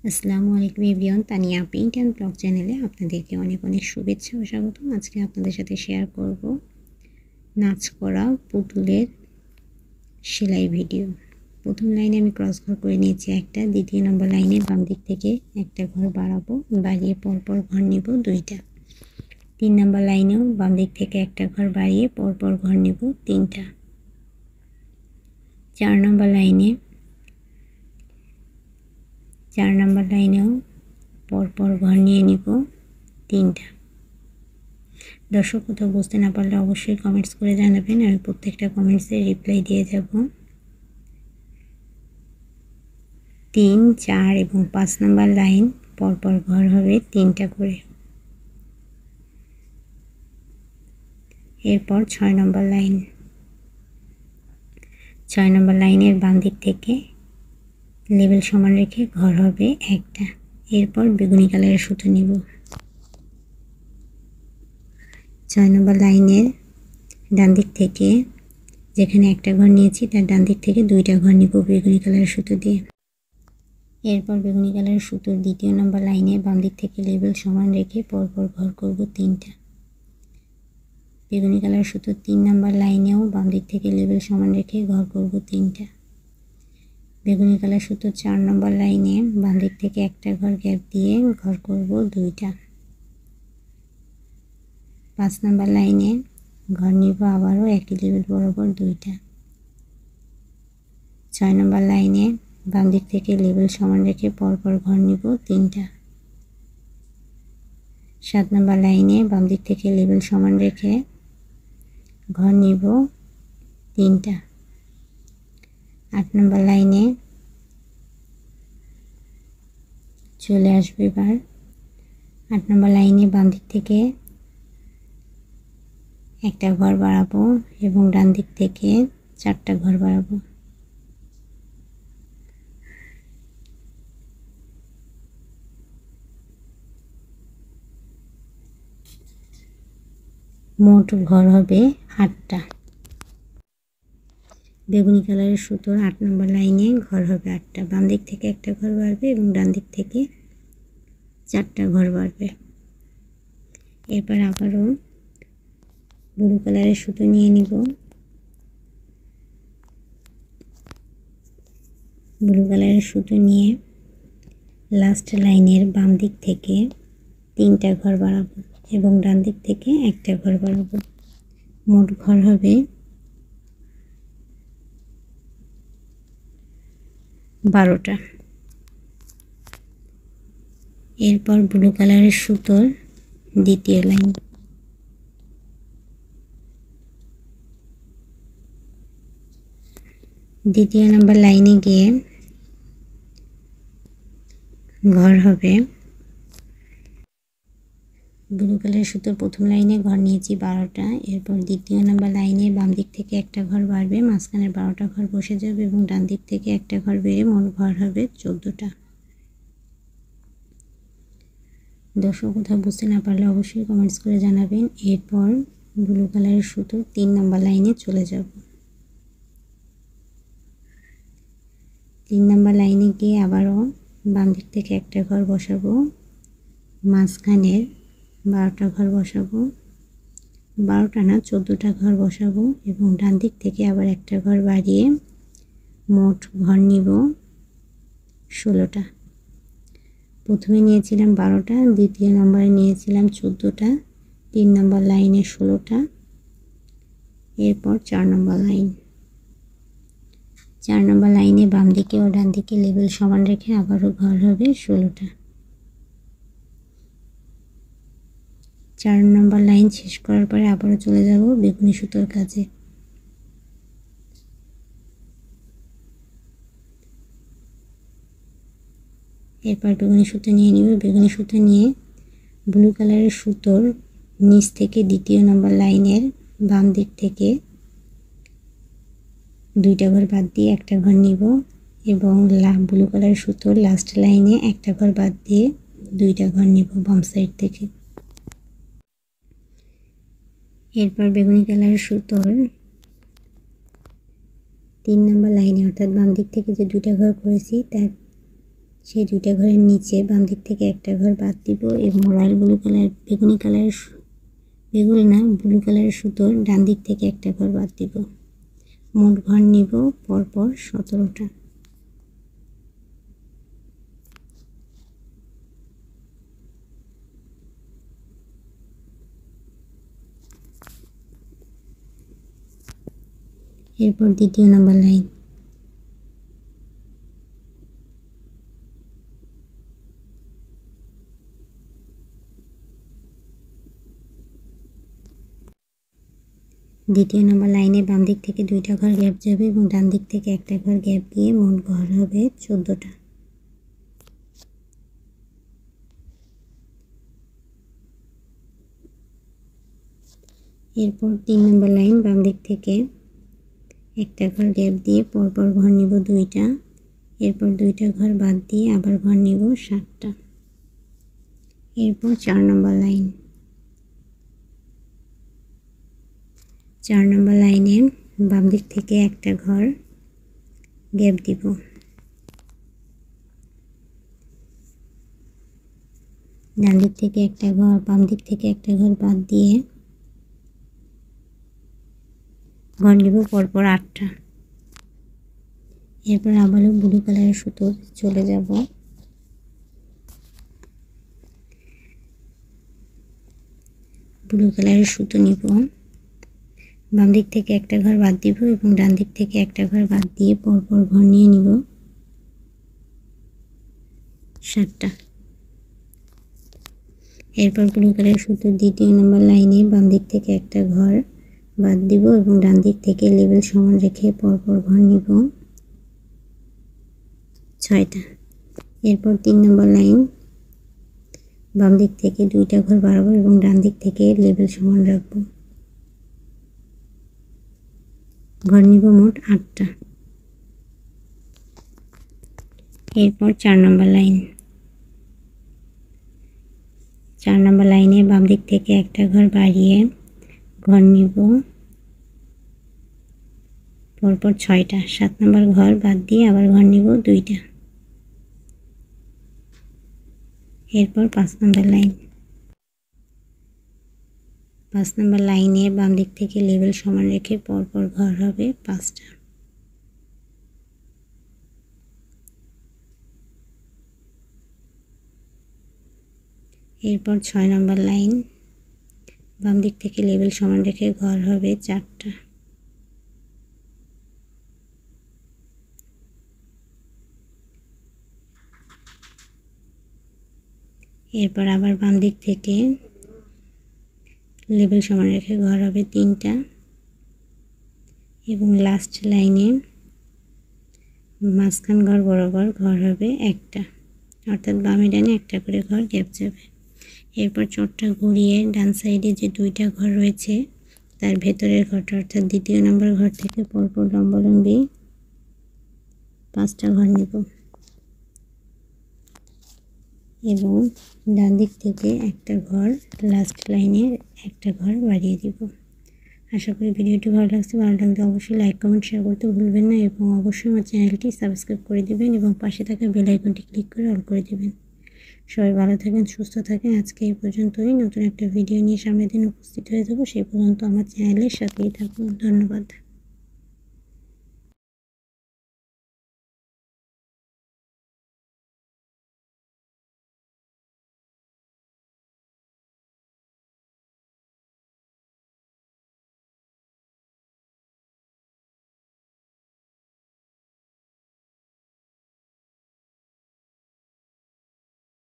আসসালামু আলাইকুম everyone, Tania paint and blog চ্যানেলে আপনাদেরকে অনেক অনেক শুভেচ্ছা ও স্বাগতম। আজকে আপনাদের সাথে শেয়ার করব নাচ করা পুতুলের সেলাই ভিডিও। প্রথম লাইনে আমি ক্রস ঘর করে নিয়েছি একটা, দ্বিতীয় নম্বর লাইনে বাম দিক থেকে একটা ঘর বাড়াবো, বাড়িয়ে পরপর ঘর নিব দুইটা। 3 নম্বর লাইনেও বাম দিক থেকে একটা ঘর বাড়িয়ে পরপর ঘর নিব তিনটা। 4 নম্বর লাইনেও পরপর ঘর নিয়ে নিব তিনটা। দর্শক কোথাও বুঝতে না পারলে অবশ্যই কমেন্টস করে জানাবেন, আমি প্রত্যেকটা কমেন্টসে রিপ্লাই দিয়ে যাব। 3, 4 এবং 5 নম্বর লাইন পরপর ঘর হবে তিনটা করে। এরপর 6 নম্বর লাইনের বাম দিক থেকে লেবেল সমান রেখে ঘর হবে একটা। এরপর বেগুনি কালারের সুতো নিব। 6 নম্বর লাইনের ডান দিক থেকে যেখানে একটা ঘর নিয়েছি তার ডান দিক থেকে দুইটা ঘর নিব বেগুনি কালারের সুতো দিয়ে। এরপর বেগুনি কালারের সুতোর দ্বিতীয় নম্বর লাইনে বাম দিক থেকে লেবেল সমান রেখে পরপর ঘর করব তিনটা। বেগুনি কালারের সুতোর 3 নম্বর লাইনেও বাম দিক থেকে লেবেল সমান রেখে ঘর করব তিনটা। বেগুনি কালার সুতোর 4 নম্বর লাইনে বাম দিক থেকে একটা ঘর গ্যাপ দিয়ে ঘর করব দুইটা। 5 নম্বর লাইনে ঘর নিব আবারও একই লেবেল বরাবর দুইটা। 6 নম্বর লাইনে বাম দিক থেকে লেবেল সমান রেখে পরপর ঘর নিব তিনটা। 7 নম্বর লাইনে বাম দিক থেকে লেবেল সমান রেখে ঘর নিব তিনটা। 8 নম্বর লাইনে চলে আসবে এবার। 8 নম্বর লাইনে বাম দিক থেকে একটা ঘর বাড়াবো এবং ডান দিক থেকে 4টা ঘর বাড়াবো। মোট ঘর হবে 8টা। বেগুনি কালারের সুতোর 8 নম্বর লাইনে ঘর হবে 8টা। বাম দিক থেকে একটা ঘর বাড়বে এবং ডান দিক থেকে 4টা ঘর বাড়বে। এরপর আবারও ব্লু কালারের সুতো নিয়ে নিব। ব্লু কালারের সুতো নিয়ে লাস্ট লাইনের বাম দিক থেকে 3টা ঘর বাড়াবো এবং ডান দিক থেকে একটা ঘর বাড়াবো। মোট ঘর হবে 12টা। এরপর ব্লু কালারের সুতোর দ্বিতীয় লাইন, দ্বিতীয় নম্বর লাইনে গিয়ে ঘর হবে ব্লু কালারের সুতোর প্রথম লাইনে ঘর নিয়েছি 12টা। এরপর দ্বিতীয় নম্বর লাইনে বাম দিক থেকে একটা ঘর বাড়বে, মাঝখানের 12টা ঘর বসে যাবে এবং ডান দিক থেকে একটা ঘর বেড়ে মোট ঘর হবে 14টা। দর্শক কোথাও বুঝতে না পারলে অবশ্যই কমেন্টস করে জানাবেন। এরপর ব্লু কালারের সুতোর 3 নম্বর লাইনে চলে যাব। 3 নম্বর লাইনে গিয়ে আবারও বাম দিক থেকে একটা ঘর বসাবো, মাঝখানের 12টা ঘর বসাবো, 12টা না 14টা ঘর বসাবো এবং ডান দিক থেকে আবার একটা ঘর বাড়িয়ে মোট ঘর নিব 16টা। প্রথমে নিয়েছিলাম 12টা, দ্বিতীয় নম্বরে নিয়েছিলাম 14টা, 3 নম্বর লাইনে 16টা। এরপর 4 নম্বর লাইন, 4 নম্বর লাইনে বাম দিকে ও ডান দিকে লেবেল সমান রেখে আবারও ঘর হবে 16টা। 4 নম্বর লাইন শেষ করার পরে আবারও চলে যাব বেগুনি সুতোর কাজে। এরপর বেগুনি সুতো নিয়ে নিব। বেগুনি সুতো নিয়ে ব্লু কালারের সুতোর নিচ থেকে দ্বিতীয় নম্বর লাইনের বাম দিক থেকে 2টা ঘর বাদ দিয়ে একটা ঘর নিব এবং ব্লু কালারের সুতোর লাস্ট লাইনে একটা ঘর বাদ দিয়ে 2টা ঘর নিব বাম সাইড থেকে। এরপর বেগুনি কালারের সুতোর 3 নম্বর লাইনে অর্থাৎ বাম দিক থেকে যে 2টা ঘর করেছি তার সেই দুইটা ঘরের নিচে বাম দিক থেকে একটা ঘর বাদ দিব এবং রয়্যাল ব্লু কালার বেগুনি কালারের সুতোর ডান দিক থেকে একটা ঘর বাদ দিব। মোট ঘর নিব পরপর 17টা। এরপর দ্বিতীয় নাম্বার লাইন, দ্বিতীয় নম্বর লাইনে বাম দিক থেকে দুইটা ঘর গ্যাপ যাবে এবং ডান দিক থেকে একটা ঘর গ্যাপ গিয়ে মোট ঘর হবে 14টা। এরপর 3 নম্বর লাইন, বাম দিক থেকে একটা ঘর গ্যাপ দিয়ে পরপর ঘর নিব 2টা। এরপর 2টা ঘর বাদ দিয়ে আবার ঘর নিব 7টা। এরপর 4 নম্বর লাইন, 4 নম্বর লাইনে বাম দিক থেকে একটা ঘর গ্যাপ দিব। ডান দিক থেকে একটা ঘর, বাম দিক থেকে একটা ঘর বাদ দিয়ে ঘর নিব পরপর 8টা। এরপর আবারও ব্লু কালারের সুতো চলে যাব। ব্লু কালারের সুতো নিব, বাম দিক থেকে একটা ঘর বাদ দিব এবং ডান দিক থেকে একটা ঘর বাদ দিয়ে পরপর ঘর নিয়ে নিব 7টা। এরপর ব্লু কালারের সুতোর দ্বিতীয় নম্বর লাইনে বাম দিক থেকে একটা ঘর বাদ দিব এবং ডান দিক থেকে লেবেল সমান রেখে পরপর ঘর নিব 6টা। এরপর 3 নম্বর লাইন, বাম দিক থেকে 2টা ঘর বাড়াবো এবং ডান দিক থেকে লেবেল সমান রাখবো, ঘর নিব মোট 8টা। এরপর 4 নম্বর লাইন, 4 নম্বর লাইনে বাম দিক থেকে একটা ঘর বাড়িয়ে ঘর নিব পরপর 6টা। 7 নম্বর ঘর বাদ দিয়ে আবার ঘর নিব 2টা। এরপর 5 নম্বর লাইন, 5 নম্বর লাইনে বাম দিক থেকে লেবেল সমান রেখে পরপর ঘর হবে 5টা। এরপর 6 নম্বর লাইন, বাম দিক থেকে লেবেল সমান রেখে ঘর হবে 4টা। এরপর আবার বাম দিক থেকে লেবেল সমান রেখে ঘর হবে 3টা এবং লাস্ট লাইনে মাঝখান ঘর বরাবর ঘর হবে 1টা, অর্থাৎ বামে ডানে একটা করে ঘর গ্যাপ যাবে। এরপর চোরটা ঘুরিয়ে ডান সাইডে যে 2টা ঘর রয়েছে তার ভেতরের ঘরটা অর্থাৎ দ্বিতীয় নম্বর ঘর থেকে পরপর লম্বালম্বি 5টা ঘর নেব এবং ডান দিক থেকে একটা ঘর লাস্ট লাইনে একটা ঘর বাড়িয়ে দিব। আশা করি ভিডিওটি ভালো লাগছে। ভালো লাগলে অবশ্যই লাইক কমেন্ট শেয়ার করতে ভুলবেন না এবং অবশ্যই আমার চ্যানেলটি সাবস্ক্রাইব করে দিবেন এবং পাশে থাকা বেল আইকনটি ক্লিক করে অল করে দিবেন। সবাই ভালো থাকেন, সুস্থ থাকেন। আজকে এই পর্যন্তই। নতুন একটা ভিডিও নিয়ে সামনের দিন উপস্থিত হয়ে যাব। সেই পর্যন্ত আমার চ্যানেলের সাথেই থাকুন। ধন্যবাদ।